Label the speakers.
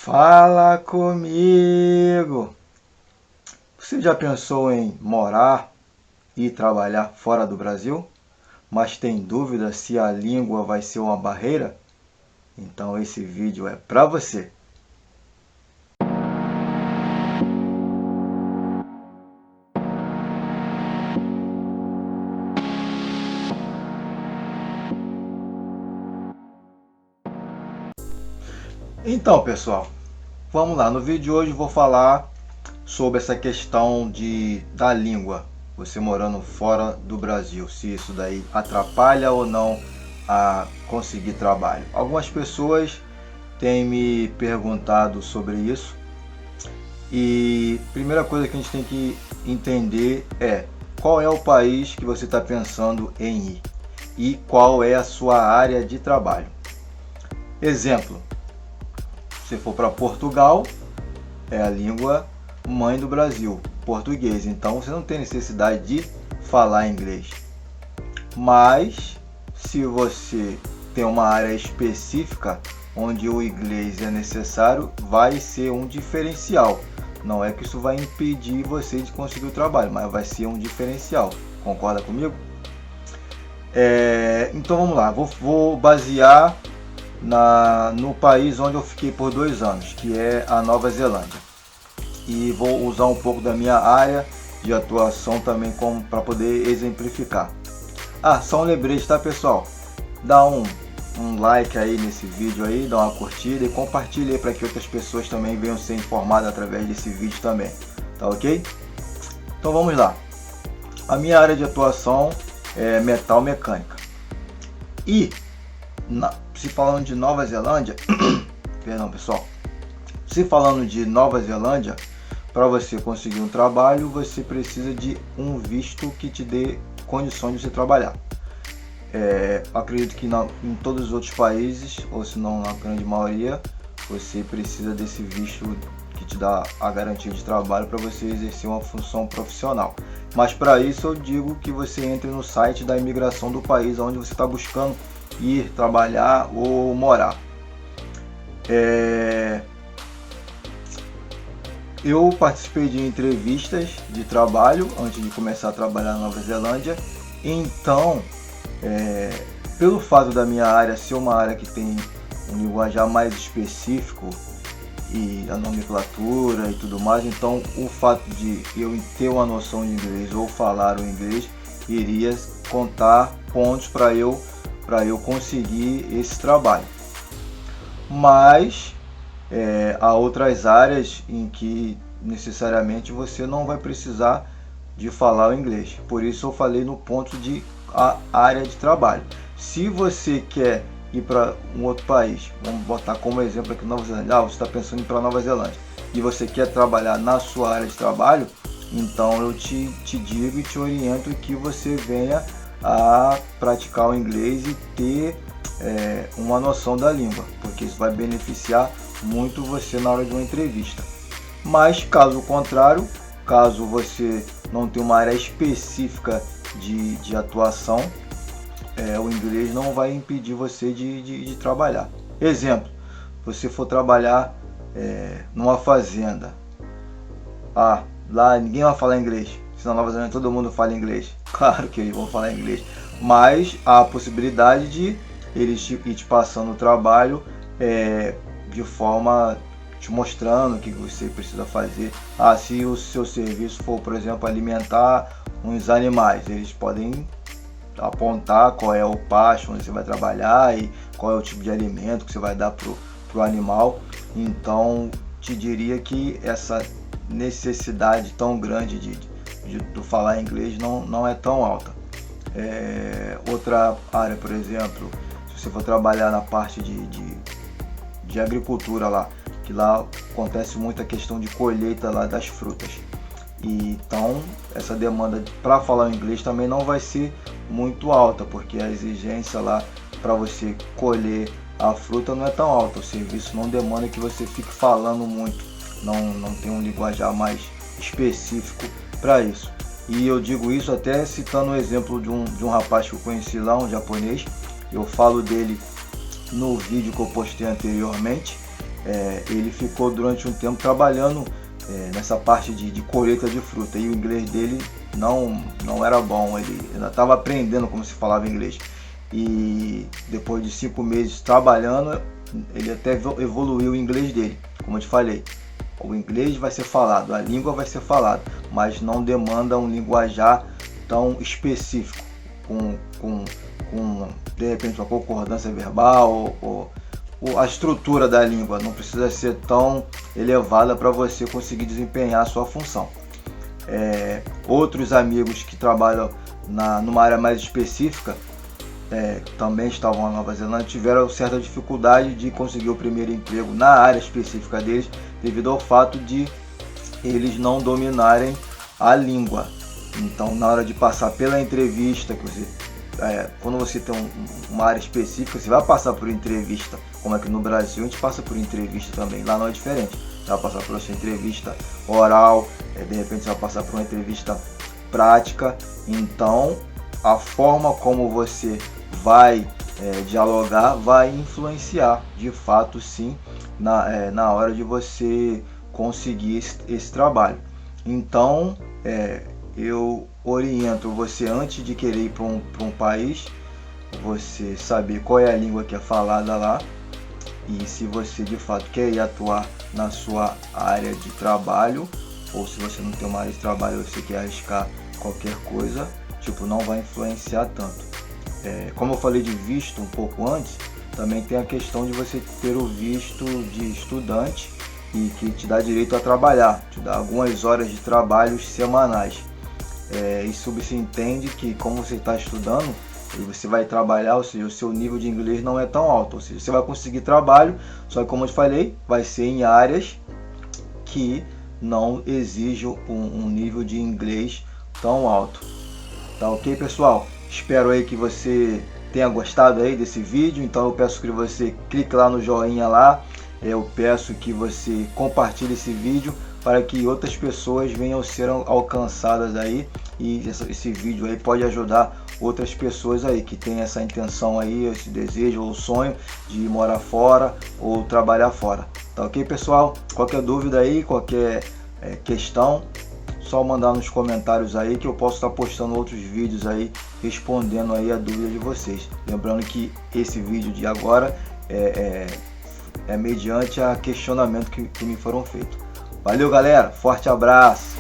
Speaker 1: Fala comigo! Você já pensou em morar e trabalhar fora do Brasil, mas tem dúvida se a língua vai ser uma barreira? Então esse vídeo é para você. Então, pessoal, vamos lá. No vídeo de hoje vou falar sobre essa questão da língua, você morando fora do Brasil, se isso daí atrapalha ou não a conseguir trabalho. Algumas pessoas têm me perguntado sobre isso e a primeira coisa que a gente tem que entender é qual é o país que você está pensando em ir e qual é a sua área de trabalho. Exemplo, se for para Portugal, é a língua mãe do Brasil, português, então você não tem necessidade de falar inglês. Mas se você tem uma área específica onde o inglês é necessário, vai ser um diferencial. Não é que isso vai impedir você de conseguir o trabalho, mas vai ser um diferencial. Concorda comigo? Então vamos lá, vou basear no país onde eu fiquei por 2 anos, que é a Nova Zelândia. E vou usar um pouco da minha área de atuação também para poder exemplificar. Só um lembrete, tá, pessoal? Dá um like aí nesse vídeo aí, dá uma curtida e compartilha aí para que outras pessoas também venham ser informadas através desse vídeo também, tá ok? Então vamos lá. A minha área de atuação é metal mecânica. E se falando de Nova Zelândia, perdão, pessoal. Se falando de Nova Zelândia, para você conseguir um trabalho, você precisa de um visto que te dê condições de você trabalhar. Acredito que em todos os outros países, ou se não na grande maioria, você precisa desse visto que te dá a garantia de trabalho para você exercer uma função profissional. Mas para isso eu digo que você entre no site da imigração do país onde você está buscando ir trabalhar ou morar. Eu participei de entrevistas de trabalho antes de começar a trabalhar na Nova Zelândia. Então, pelo fato da minha área ser uma área que tem um linguajar mais específico e a nomenclatura e tudo mais, então o fato de eu ter uma noção de inglês ou falar o inglês iria contar pontos para eu conseguir esse trabalho. Mas há outras áreas em que necessariamente você não vai precisar de falar o inglês. Por isso eu falei no ponto de a área de trabalho. Se você quer ir para um outro país, vamos botar como exemplo aqui Nova Zelândia, você está pensando em ir para Nova Zelândia e você quer trabalhar na sua área de trabalho, então eu te digo e te oriento que você venha a praticar o inglês e ter uma noção da língua, porque isso vai beneficiar muito você na hora de uma entrevista. Mas caso contrário, caso você não tenha uma área específica de atuação, o inglês não vai impedir você de trabalhar. Exemplo, você for trabalhar numa fazenda, lá ninguém vai falar inglês. Se na Nova Zelândia todo mundo fala inglês, claro que eles vão falar inglês, mas há a possibilidade de eles ir te passando o trabalho de forma te mostrando o que você precisa fazer. Se o seu serviço for, por exemplo, alimentar uns animais, eles podem apontar qual é o pasto onde você vai trabalhar e qual é o tipo de alimento que você vai dar pro animal. Então te diria que essa necessidade tão grande de falar inglês não é tão alta. Outra área, por exemplo, se você for trabalhar na parte de agricultura lá, que lá acontece muito a questão de colheita lá das frutas. E então essa demanda para falar o inglês também não vai ser muito alta, porque a exigência lá para você colher a fruta não é tão alta. O serviço não demanda que você fique falando muito, não tem um linguajar mais específico para isso. E eu digo isso até citando o exemplo de um rapaz que eu conheci lá, um japonês. Eu falo dele no vídeo que eu postei anteriormente. ele ficou durante um tempo trabalhando nessa parte de colheita de fruta, e o inglês dele não era bom, ele ainda estava aprendendo como se falava inglês. E depois de 5 meses trabalhando, ele até evoluiu o inglês dele. Como eu te falei, o inglês vai ser falado, a língua vai ser falada, mas não demanda um linguajar tão específico, com de repente uma concordância verbal ou a estrutura da língua não precisa ser tão elevada para você conseguir desempenhar a sua função. Outros amigos que trabalham numa área mais específica, também estavam na Nova Zelândia, tiveram certa dificuldade de conseguir o primeiro emprego na área específica deles, devido ao fato de eles não dominarem a língua. Então, na hora de passar pela entrevista, quando você tem uma área específica, você vai passar por entrevista, como aqui no Brasil a gente passa por entrevista também, lá não é diferente. Você vai passar por essa entrevista oral, de repente você vai passar por uma entrevista prática. Então, a forma como você vai dialogar vai influenciar, de fato, sim, na hora de você conseguir esse trabalho. Então, eu oriento você, antes de querer ir para um país, você saber qual é a língua que é falada lá, e se você de fato quer ir atuar na sua área de trabalho, ou se você não tem uma área de trabalho, você quer arriscar qualquer coisa, não vai influenciar tanto. Como eu falei de visto um pouco antes, também tem a questão de você ter o visto de estudante, e que te dá direito a trabalhar, te dá algumas horas de trabalho semanais. Isso se entende que, como você está estudando e você vai trabalhar, ou seja, o seu nível de inglês não é tão alto, ou seja, você vai conseguir trabalho, só que, como eu te falei, vai ser em áreas que não exijam um nível de inglês tão alto. Tá ok, pessoal? Espero aí que você tenha gostado aí desse vídeo. Então eu peço que você clique lá no joinha lá, eu peço que você compartilhe esse vídeo para que outras pessoas venham a ser alcançadas aí, e esse vídeo aí pode ajudar outras pessoas aí que tem essa intenção aí, esse desejo ou sonho de morar fora ou trabalhar fora. Tá ok, pessoal? Qualquer dúvida aí, qualquer questão, só mandar nos comentários aí, que eu posso estar postando outros vídeos aí respondendo aí a dúvida de vocês. Lembrando que esse vídeo de agora é mediante a questionamento que me foram feitos. Valeu, galera, forte abraço.